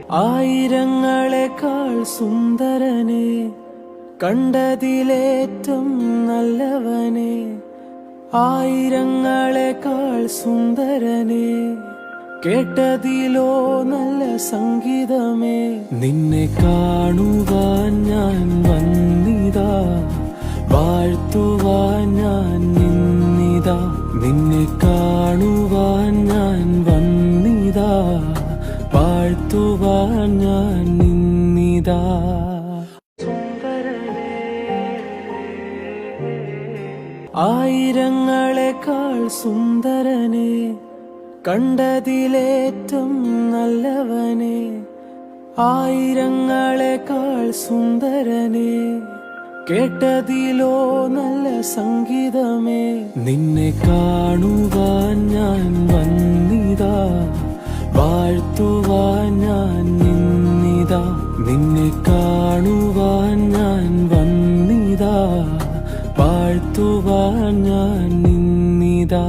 ആയിരങ്ങളെക്കാൾ സുന്ദരനെ, കണ്ടതിലേറ്റം നല്ലവനെ. ആയിരങ്ങളെക്കാൾ സുന്ദരനെ, കേട്ടതിലോ നല്ല സംഗീതമേ. നിന്നെ കാണുവാൻ ഞാൻ വന്നിതാ, വാഴ്ത്തുവാൻ ഞാൻ നിന്നിതാ. നിന്നെ കാണുവാൻ ഞാൻ വന്നിതാ, വാഴ്ത്തുവാൻ ഞാൻ നിന്നിതാ. ആയിരങ്ങളെക്കാൾ സുന്ദരനെ, കണ്ടതിലേറ്റം നല്ലവനെ. ആയിരങ്ങളെക്കാൾ സുന്ദരനെ, കേട്ടതിലോ നല്ല സംഗീതമേ. നിന്നെ കാണുവാൻ ഞാൻ വന്നിതാ, വാഴ്ത്തുവാൻ ഞാൻ നിന്നിതാ. നിന്നെ കാണുവാൻ ഞാൻ വന്നിതാ, വാഴ്ത്തുവാൻ ഞാൻ നിന്നിതാ.